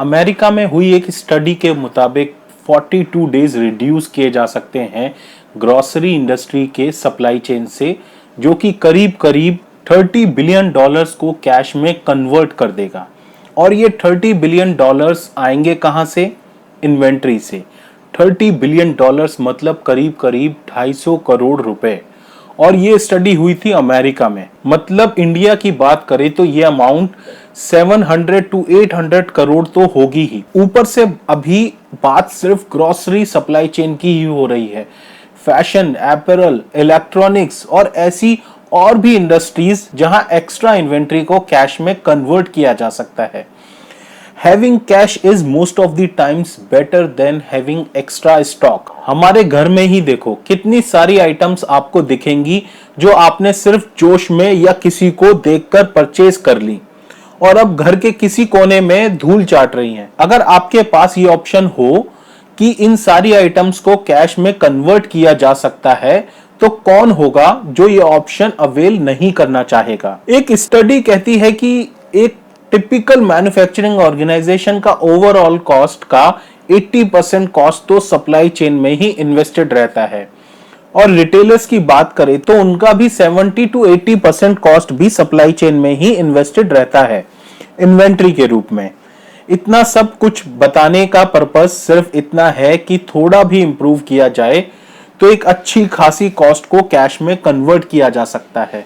America में हुई एक स्टडी के मुताबिक 42 डेज रिड्यूस किए जा सकते हैं ग्रोसरी इंडस्ट्री के सप्लाई चेन से, जो कि करीब करीब $30 बिलियन को कैश में कन्वर्ट कर देगा। और ये $30 बिलियन आएंगे कहां से? इन्वेंट्री से। $30 बिलियन मतलब करीब करीब 250 करोड़ रुपए। और ये स्टडी हुई थी अमेरिका में। मतलब इंडिया की बात करें तो ये अमाउंट 700 to 800 करोड़ तो होगी ही। ऊपर से अभी बात सिर्फ ग्रोसरी सप्लाई चेन की ही हो रही है। फैशन, एपरल, इलेक्ट्रॉनिक्स और ऐसी और भी इंडस्ट्रीज जहां एक्स्ट्रा इन्वेंट्री को कैश में कन्वर्ट किया जा सकता है। Having cash is most of the times better than having extra stock। हमारे घर में ही देखो कितनी सारी आइटम्स आपको दिखेंगी जो आपने सिर्फ जोश में या किसी को देखकर परचेज कर ली और अब घर के किसी कोने में धूल चाट रही हैं। अगर आपके पास ये ऑप्शन हो कि इन सारी आइटम्स को कैश में कन्वर्ट किया जा सकता है, तो कौन होगा जो ये ऑप्शन अवेल नहीं करना चाहेगा। एक स्टडी कहती है कि एक टिपिकल मैन्युफैक्चरिंग ऑर्गेनाइजेशन का ओवरऑल कॉस्ट का 80% कॉस्ट तो सप्लाई चेन में ही इन्वेस्टेड रहता है और रिटेलर्स की बात करें तो उनका भी 70 to 80% कॉस्ट भी सप्लाई चेन में ही इन्वेस्टेड रहता है इन्वेंट्री के रूप में। इतना सब कुछ बताने का पर्पस सिर्फ इतना है कि थोड़ा भी इंप्रूव किया जाए तो एक अच्छी खासी कॉस्ट को कैश में कन्वर्ट किया जा सकता है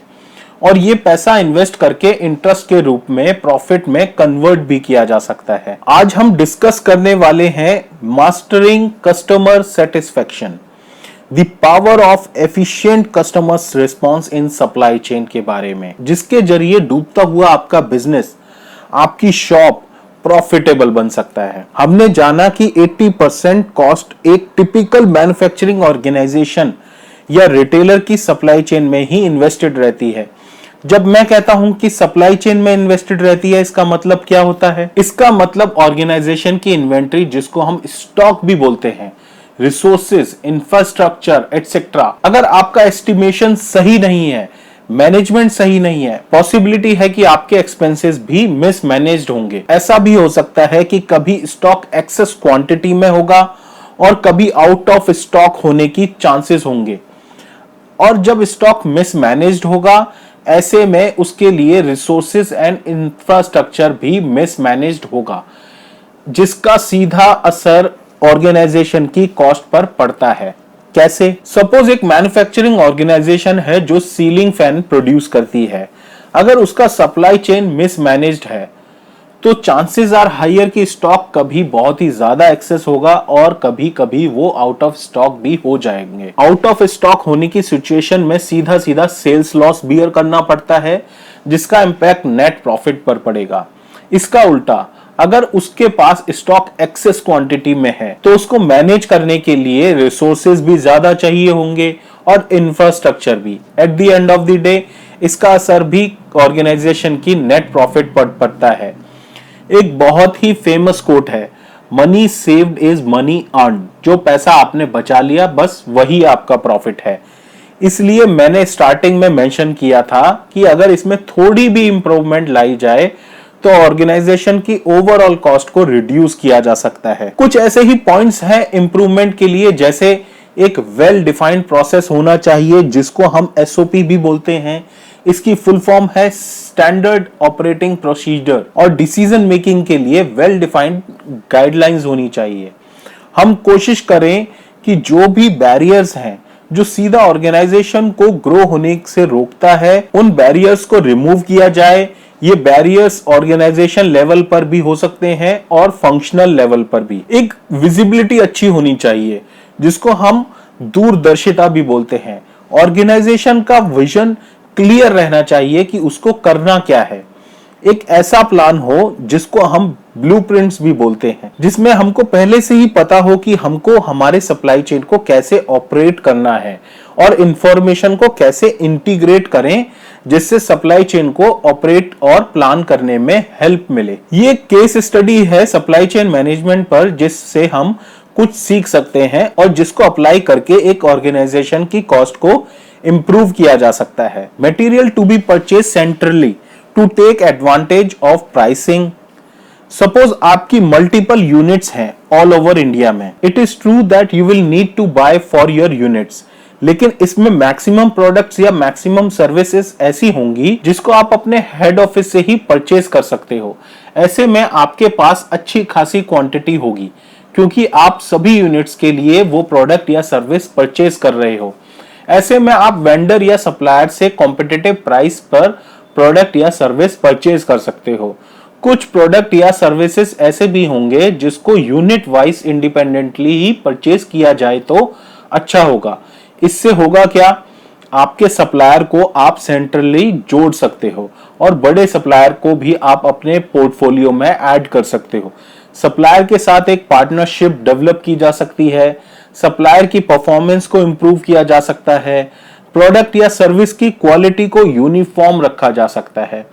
और ये पैसा इन्वेस्ट करके इंटरेस्ट के रूप में प्रॉफिट में कन्वर्ट भी किया जा सकता है। आज हम डिस्कस करने वाले हैं mastering customer satisfaction, the power of efficient customers response in supply chain के बारे में, जिसके जरिए डूबता हुआ आपका बिजनेस, आपकी शॉप प्रॉफिटेबल बन सकता है। हमने जाना कि 80% कॉस्ट एक टिपिकल मैन्युफैक्चरिंग ऑर्गेनाइजेशन या रिटेलर की सप्लाई चेन में ही इन्वेस्टेड रहती है। जब मैं कहता हूं कि सप्लाई चेन में इन्वेस्टेड रहती है, इसका मतलब क्या होता है? इसका मतलब ऑर्गेनाइजेशन की इन्वेंट्री, जिसको हम स्टॉक भी बोलते हैं, रिसोर्सेज, इंफ्रास्ट्रक्चर एटसेट्रा। अगर आपका एस्टिमेशन सही नहीं है, मैनेजमेंट सही नहीं है, पॉसिबिलिटी है कि आपके एक्सपेंसेस भी मिसमैनेज्ड होंगे। ऐसा भी हो सकता है कि कभी स्टॉक एक्सेस क्वांटिटी में होगा और कभी आउट ऑफ स्टॉक होने की चांसेस होंगे। और जब स्टॉक मिसमैनेज्ड होगा, ऐसे में उसके लिए रिसोर्सेज एंड इंफ्रास्ट्रक्चर भी मिसमैनेज्ड होगा, जिसका सीधा असर ऑर्गेनाइजेशन की कॉस्ट पर पड़ता है। कैसे? सपोज एक मैन्युफैक्चरिंग ऑर्गेनाइजेशन है जो सीलिंग फैन प्रोड्यूस करती है। अगर उसका सप्लाई चेन मिसमैनेज्ड है तो चांसेस आर हायर कि स्टॉक कभी बहुत ही ज्यादा एक्सेस होगा और कभी कभी वो आउट ऑफ स्टॉक भी हो जाएंगे। आउट ऑफ स्टॉक होने की सिचुएशन में सीधा सीधा सेल्स लॉस बियर करना पड़ता है, जिसका इंपैक्ट नेट प्रॉफिट पर पड़ेगा। इसका उल्टा, अगर उसके पास स्टॉक एक्सेस क्वांटिटी में है तो उसको मैनेज करने के लिए रिसोर्सेज भी ज्यादा चाहिए होंगे और इंफ्रास्ट्रक्चर भी। Eight the end of the day इसका असर भी ऑर्गेनाइजेशन की नेट प्रॉफिट पर पड़ता है। एक बहुत ही फेमस कोट है, money saved is money earn. जो पैसा आपने बचा लिया बस वही आपका प्रॉफिट है। इसलिए मैंने स्टार्टिंग में मेंशन किया था कि अगर इसमें थोड़ी भी इंप्रूवमेंट लाई जाए तो ऑर्गेनाइजेशन की ओवरऑल कॉस्ट को रिड्यूस किया जा सकता है। कुछ ऐसे ही पॉइंट्स हैं इंप्रूवमेंट के लिए, जैसे एक वेल डिफाइंड प्रोसेस होना चाहिए जिसको हम एसओपी भी बोलते हैं। इसकी फुल फॉर्म है स्टैंडर्ड ऑपरेटिंग प्रोसीजर। और डिसीजन मेकिंग के लिए वेल डिफाइंड गाइडलाइंस होनी चाहिए। हम कोशिश करें कि जो भी बैरियर्स हैं जो सीधा ऑर्गेनाइजेशन को ग्रो होने से रोकता है, उन बैरियर्स को रिमूव किया जाए। ये बैरियर्स ऑर्गेनाइजेशन लेवल पर भी हो सकते हैं और फंक्शनल लेवल पर भी। एक विजिबिलिटी अच्छी होनी चाहिए जिसको हम दूरदर्शिता भी बोलते हैं। ऑर्गेनाइजेशन का विजन क्लियर रहना चाहिए कि उसको करना क्या है। एक ऐसा प्लान हो जिसको हम ब्लूप्रिंट्स भी बोलते हैं, जिसमें हमको पहले से ही पता हो कि हमको हमारे सप्लाई चेन को कैसे ऑपरेट करना है और इंफॉर्मेशन को कैसे इंटीग्रेट करें जिससे सप्लाई चेन को ऑपरेट और प्लान करने में हेल्प मिले। ये केस स्टडी है सप्लाई चेन मैनेजमेंट पर, जिससे हम कुछ सीख सकते हैं और जिसको अप्लाई करके एक ऑर्गेनाइजेशन की कॉस्ट को इंप्रूव किया जा सकता है। Material to be purchase centrally to take advantage of pricing, suppose आपकी मल्टीपल यूनिट्स हैं ऑल ओवर इंडिया में, it is true that you will need to buy for your units, लेकिन इसमें मैक्सिमम प्रोडक्ट्स या मैक्सिमम सर्विसेज ऐसी होंगी जिसको आप अपने हेड ऑफिस से ही परचेज कर सकते हो। ऐसे में आपके पास अच्छी खासी क्वांटिटी होगी क्योंकि आप सभी यूनिट्स के लिए वो प्रोडक्ट या सर्विस परचेज कर रहे हो। ऐसे में आप वेंडर या सप्लायर से कॉम्पिटिटिव प्राइस पर प्रोडक्ट या सर्विस परचेज कर सकते हो। कुछ प्रोडक्ट या सर्विसेज ऐसे भी होंगे जिसको यूनिट वाइज इंडिपेंडेंटली ही परचेज किया जाए तो अच्छा होगा। इससे होगा क्या, आपके सप्लायर को आप सेंट्रली जोड़ सकते हो और बड़े सप्लायर को भी आप अपने पोर्टफोलियो में ऐड कर सकते हो। सप्लायर के साथ एक पार्टनरशिप डेवलप की जा सकती है, सप्लायर की परफॉर्मेंस को इंप्रूव किया जा सकता है, प्रोडक्ट या सर्विस की क्वालिटी को यूनिफॉर्म रखा जा सकता है।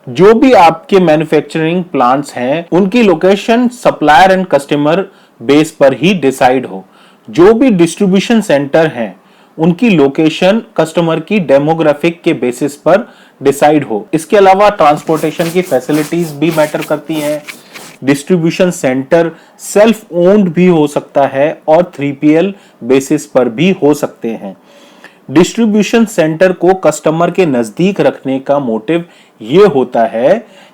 जो भी आपके मैन्युफैक्चरिंग प्लांट्स हैं उनकी location supplier and customer base पर ही डिसाइड हो। जो भी डिस्ट्रीब्यूशन सेंटर हैं उनकी लोकेशन कस्टमर की डेमोग्राफिक के बेसिस पर डिसाइड हो। इसके अलावा ट्रांसपोर्टेशन की फैसिलिटीज भी मैटर करती हैं। डिस्ट्रीब्यूशन सेंटर सेल्फ ओन्ड भी हो सकता है और 3PL बेसिस पर भी हो सकते हैं। डिस्ट्रीब्यूशन सेंटर को कस्टमर के नजदीक रखने का मोटिव ये होता है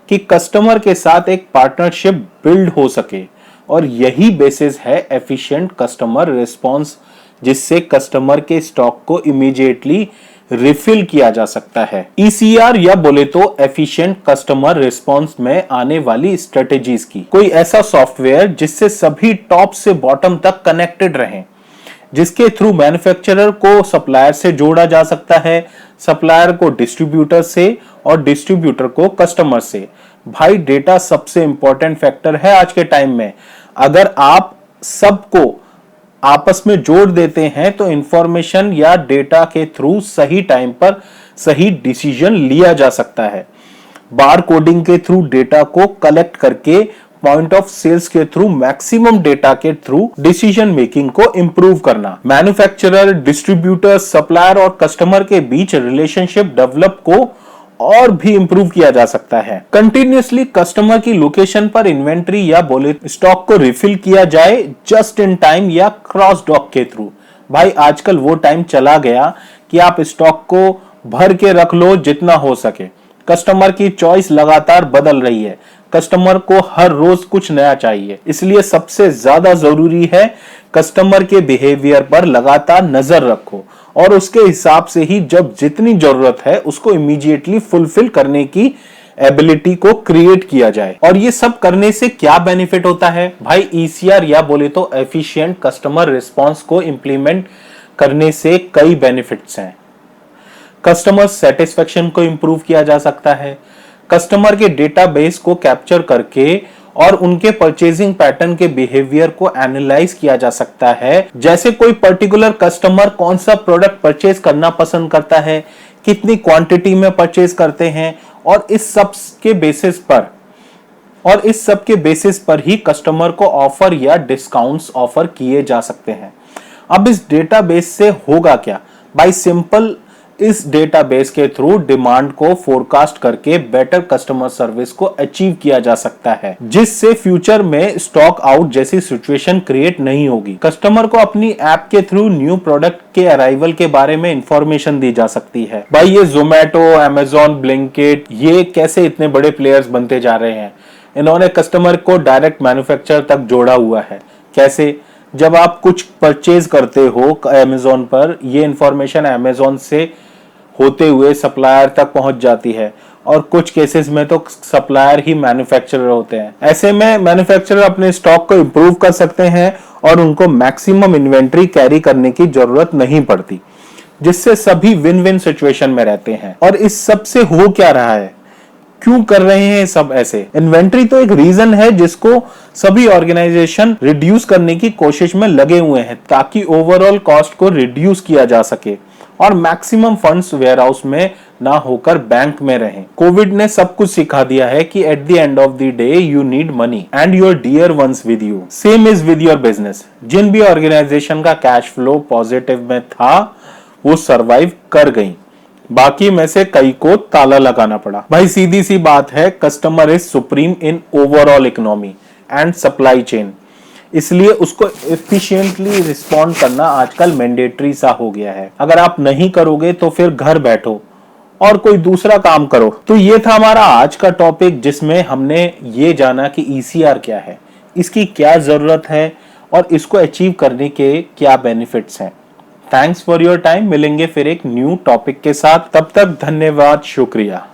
कि कस्टमर के साथ एक पार्टनरशिप बिल्ड हो सके और यही बेसिस है एफिशिएंट कस्टमर रिस्पांस, जिससे कस्टमर के स्टॉक को इमीडिएटली रिफिल किया जा सकता है। ECR या बोले तो एफिशिएंट कस्टमर रिस्पांस में आने वाली स्ट्रेटेजीज की कोई ऐसा सॉफ्टवेयर जिससे सभी टॉप से बॉटम तक कनेक्टेड रहें, जिसके थ्रू मैन्युफैक्चरर को सप्लायर से जोड़ा जा सकता है, सप्लायर को डिस्ट्रीब्यूटर से और डिस्ट्रीब्यूटर को कस्टमर से। भाई डेटा सबसे इंपॉर्टेंट फैक्टर है आज के टाइम में। अगर आप सबको आपस में जोड़ देते हैं तो इंफॉर्मेशन या डेटा के थ्रू सही टाइम पर सही डिसीजन लिया जा सकता है। बार कोडिंग के थ्रू डेटा को कलेक्ट करके पॉइंट ऑफ सेल्स के थ्रू मैक्सिमम डेटा के थ्रू डिसीजन मेकिंग को इंप्रूव करना। मैन्युफैक्चरर, डिस्ट्रीब्यूटर, सप्लायर और कस्टमर के बीच रिलेशनशिप डेवलप को और भी इंप्रूव किया जा सकता है। कंटिन्यूअसली कस्टमर की लोकेशन पर इन्वेंट्री या बोले स्टॉक को रिफिल किया जाए जस्ट इन टाइम या क्रॉस डॉक के थ्रू। भाई आजकल वो टाइम चला गया कि आप स्टॉक को भर के रख लो जितना हो सके। कस्टमर की चॉइस लगातार बदल रही है, कस्टमर को हर रोज कुछ नया चाहिए, इसलिए सबसे ज्यादा जरूरी है कस्टमर के बिहेवियर पर लगातार नजर रखो और उसके हिसाब से ही जब जितनी जरूरत है उसको इमीडिएटली फुलफिल करने की एबिलिटी को क्रिएट किया जाए। और ये सब करने से क्या बेनिफिट होता है भाई, ECR या बोले तो एफिशिएंट कस्टमर रिस्पांस को इंप्लीमेंट करने से कई बेनिफिट्स हैं। कस्टमर सेटिस्फेक्शन को इंप्रूव किया जा सकता है, कस्टमर के डेटाबेस को कैप्चर करके और उनके परचेजिंग पैटर्न के बिहेवियर को एनालाइज किया जा सकता है। जैसे कोई पर्टिकुलर कस्टमर कौन सा प्रोडक्ट परचेज करना पसंद करता है, कितनी क्वांटिटी में परचेज करते हैं और इस सब के बेसिस पर ही कस्टमर को ऑफर या डिस्काउंट्स ऑफर किए जा सकते हैं। अब इस डेटाबेस से होगा क्या भाई, सिंपल, इस डेटाबेस के थ्रू डिमांड को फोरकास्ट करके बेटर कस्टमर सर्विस को अचीव किया जा सकता है, जिससे फ्यूचर में स्टॉक आउट जैसी सिचुएशन क्रिएट नहीं होगी। कस्टमर को अपनी ऐप के थ्रू न्यू प्रोडक्ट के अराइवल के बारे में इंफॉर्मेशन दी जा सकती है। भाई ये जोमेटो, अमेजॉन, ब्लिंकिट, ये कैसे इतने बड़े प्लेयर्स बनते जा रहे हैं। इन्होंने कस्टमर को डायरेक्ट मैन्युफैक्चरर तक जोड़ा हुआ है। कैसे, जब आप कुछ परचेज करते हो अमेजॉन पर, ये इंफॉर्मेशन अमेजॉन से होते हुए सप्लायर तक पहुंच जाती है और कुछ केसेस में तो सप्लायर ही मैन्युफैक्चरर होते हैं। ऐसे में मैन्युफैक्चरर अपने स्टॉक को इंप्रूव कर सकते हैं और उनको मैक्सिमम इन्वेंट्री कैरी करने की जरूरत नहीं पड़ती, जिससे सभी विन विन सिचुएशन में रहते हैं। और इस सब से हो क्या रहा है, क्यों कर रहे हैं सब ऐसे? इन्वेंट्री तो एक रीजन है जिसको सभी ऑर्गेनाइजेशन रिड्यूस करने की कोशिश में लगे हुए हैं ताकि ओवरऑल कॉस्ट को रिड्यूस किया जा सके और मैक्सिमम फंड्स वेयरहाउस में ना होकर बैंक में रहें। कोविड ने सब कुछ सिखा दिया है कि at the end of the day you need money and your dear ones with you. Same is with your business. जिन भी ऑर्गेनाइजेशन का कैश फ्लो पॉजिटिव में था वो सरवाइव कर गई, बाकी में से कई को ताला लगाना पड़ा। भाई सीधी सी बात है, customer is supreme in overall economy and supply chain, इसलिए उसको एफिशिएंटली रिस्पॉन्ड करना आजकल मैंडेटरी सा हो गया है। अगर आप नहीं करोगे तो फिर घर बैठो और कोई दूसरा काम करो। तो ये था हमारा आज का टॉपिक, जिसमें हमने ये जाना कि ईसीआर क्या है, इसकी क्या जरूरत है और इसको अचीव करने के क्या बेनिफिट्स हैं। Thanks for your time. मिलेंगे फिर एक न्यू टॉपिक के साथ, तब तक धन्यवाद, शुक्रिया।